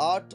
8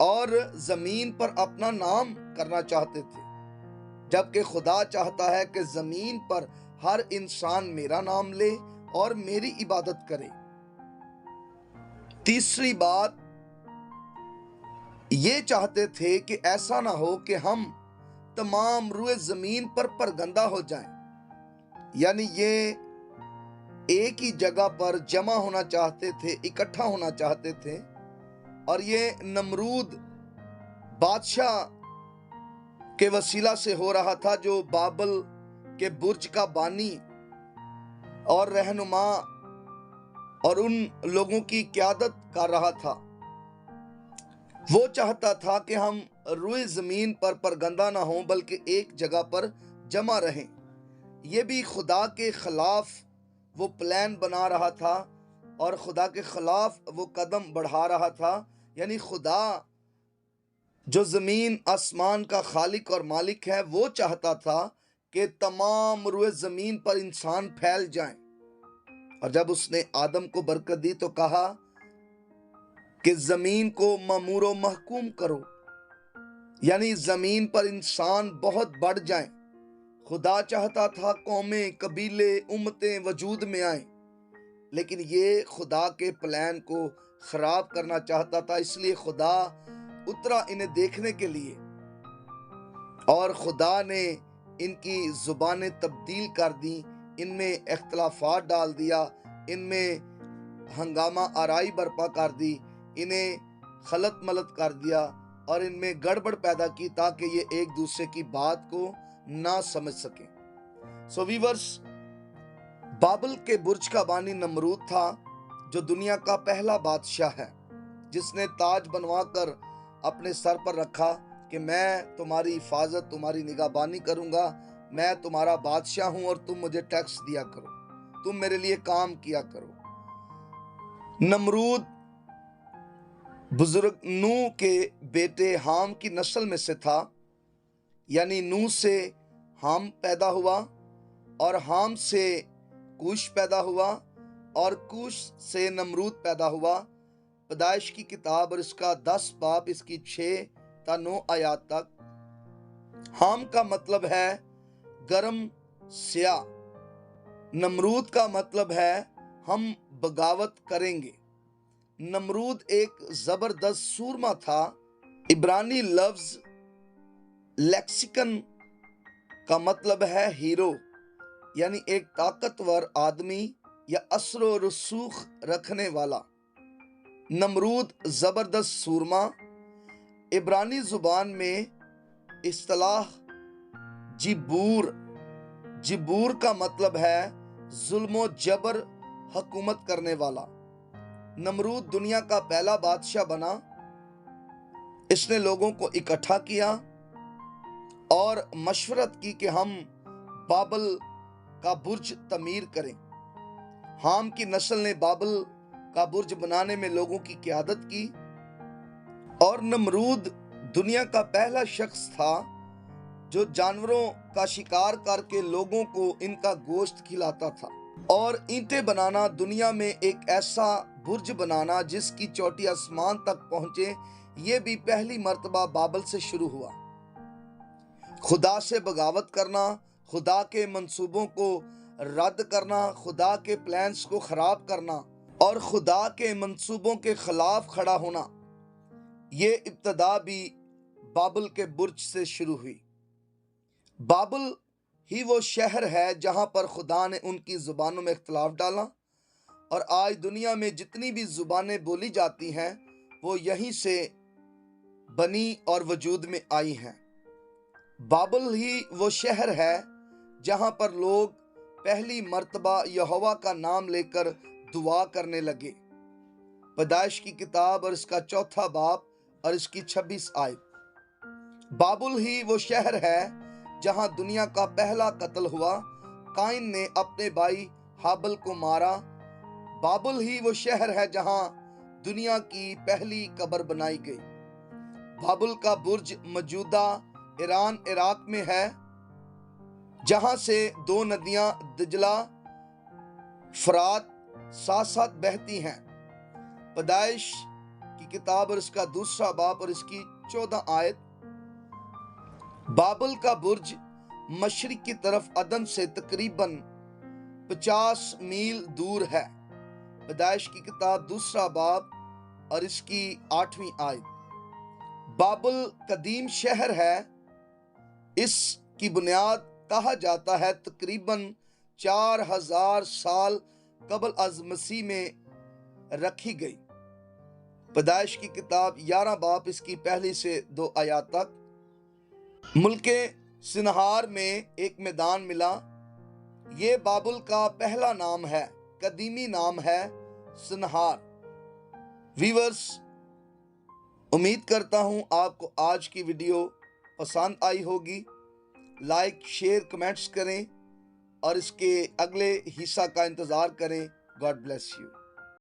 اور زمین پر اپنا نام کرنا چاہتے تھے، جبکہ خدا چاہتا ہے کہ زمین پر ہر انسان میرا نام لے اور میری عبادت کرے۔ تیسری بات، یہ چاہتے تھے کہ ایسا نہ ہو کہ ہم تمام روئے زمین پر پرگندہ ہو جائیں، یعنی یہ ایک ہی جگہ پر جمع ہونا چاہتے تھے، اکٹھا ہونا چاہتے تھے، اور یہ نمرود بادشاہ کے وسیلہ سے ہو رہا تھا، جو بابل کے برج کا بانی اور رہنما اور ان لوگوں کی قیادت کر رہا تھا۔ وہ چاہتا تھا کہ ہم روئے زمین پر پرگندہ نہ ہوں بلکہ ایک جگہ پر جمع رہیں۔ یہ بھی خدا کے خلاف وہ پلان بنا رہا تھا اور خدا کے خلاف وہ قدم بڑھا رہا تھا، یعنی خدا جو زمین آسمان کا خالق اور مالک ہے، وہ چاہتا تھا کہ تمام روئے زمین پر انسان پھیل جائیں۔ اور جب اس نے آدم کو برکت دی تو کہا کہ زمین کو مامور و محکوم کرو، یعنی زمین پر انسان بہت بڑھ جائیں۔ خدا چاہتا تھا قومیں، قبیلے، امتیں وجود میں آئیں، لیکن یہ خدا کے پلان کو خراب کرنا چاہتا تھا، اس لیے خدا اترا انہیں دیکھنے کے لیے، اور خدا نے ان کی زبانیں تبدیل کر دیں، ان میں اختلافات ڈال دیا، ان میں ہنگامہ آرائی برپا کر دی، انہیں خلط ملط کر دیا اور ان میں گڑبڑ پیدا کی تاکہ یہ ایک دوسرے کی بات کو نہ سمجھ سکیں۔ سو ویورز، بابل کے برج کا بانی نمرود تھا، جو دنیا کا پہلا بادشاہ ہے، جس نے تاج بنوا کر اپنے سر پر رکھا کہ میں تمہاری حفاظت، تمہاری نگہبانی کروں گا، میں تمہارا بادشاہ ہوں اور تم مجھے ٹیکس دیا کرو، تم میرے لیے کام کیا کرو۔ نمرود بزرگ نوح کے بیٹے حام کی نسل میں سے تھا، یعنی نوح سے حام پیدا ہوا اور حام سے کوش پیدا ہوا اور کوش سے نمرود پیدا ہوا۔ پیدائش کی کتاب اور اس کا 10 باب، اس کی 6 تا 9 آیات تک۔ حام کا مطلب ہے گرم سیاہ، نمرود کا مطلب ہے ہم بغاوت کریں گے۔ نمرود ایک زبردست سورما تھا۔ عبرانی لفظ لیکسیکن کا مطلب ہے ہیرو، یعنی ایک طاقتور آدمی یا اثر و رسوخ رکھنے والا۔ نمرود زبردست سورما۔ عبرانی زبان میں اصطلاح جبور کا مطلب ہے ظلم و جبر حکومت کرنے والا۔ نمرود دنیا کا پہلا بادشاہ بنا۔ اس نے لوگوں کو اکٹھا کیا اور مشورت کی کہ ہم بابل کا برج تعمیر کریں۔ حام کی نسل نے بابل کا برج بنانے میں لوگوں کی قیادت کی، اور نمرود دنیا کا پہلا شخص تھا جو جانوروں کا شکار کر کے لوگوں کو ان کا گوشت کھلاتا تھا۔ اور اینٹیں بنانا، دنیا میں ایک ایسا برج بنانا جس کی چوٹی آسمان تک پہنچے، یہ بھی پہلی مرتبہ بابل سے شروع ہوا۔ خدا سے بغاوت کرنا، خدا کے منصوبوں کو رد کرنا، خدا کے پلانز کو خراب کرنا اور خدا کے منصوبوں کے خلاف کھڑا ہونا، یہ ابتدا بھی بابل کے برج سے شروع ہوئی۔ بابل ہی وہ شہر ہے جہاں پر خدا نے ان کی زبانوں میں اختلاف ڈالا، اور آج دنیا میں جتنی بھی زبانیں بولی جاتی ہیں وہ یہیں سے بنی اور وجود میں آئی ہیں۔ بابل ہی وہ شہر ہے جہاں پر لوگ پہلی مرتبہ یہوہ کا نام لے کر دعا کرنے لگے۔ پیدائش کی کتاب اور اس کا 4 باب اور اس کی 26 آیت۔ بابل ہی وہ شہر ہے جہاں دنیا کا پہلا قتل ہوا، قائن نے اپنے بھائی ہابل کو مارا۔ بابل ہی وہ شہر ہے جہاں دنیا کی پہلی قبر بنائی گئی۔ بابل کا برج موجودہ ایران، عراق میں ہے، جہاں سے 2 ندیاں دجلہ، فرات ساتھ ساتھ بہتی ہیں۔ پیدائش کی کتاب اور اس کا 2 باب اور اس کی 14 آیت۔ بابل کا برج مشرق کی طرف عدن سے تقریباً 50 میل دور ہے۔ پیدائش کی کتاب 2 باب اور اس کی 8ویں آیت۔ بابل قدیم شہر ہے، اس کی بنیاد کہا جاتا ہے تقریباً 4000 سال قبل از مسیح میں رکھی گئی۔ پیدائش کی کتاب 11 باب اس کی 1 سے 2 آیات تک۔ ملک سنہار میں ایک میدان ملا، یہ بابل کا پہلا نام ہے، قدیمی نام ہے سنہار۔ ویورز، امید کرتا ہوں آپ کو آج کی ویڈیو پسند آئی ہوگی۔ لائک، شیئر، کمنٹس کریں اور اس کے اگلے حصہ کا انتظار کریں۔ God bless you.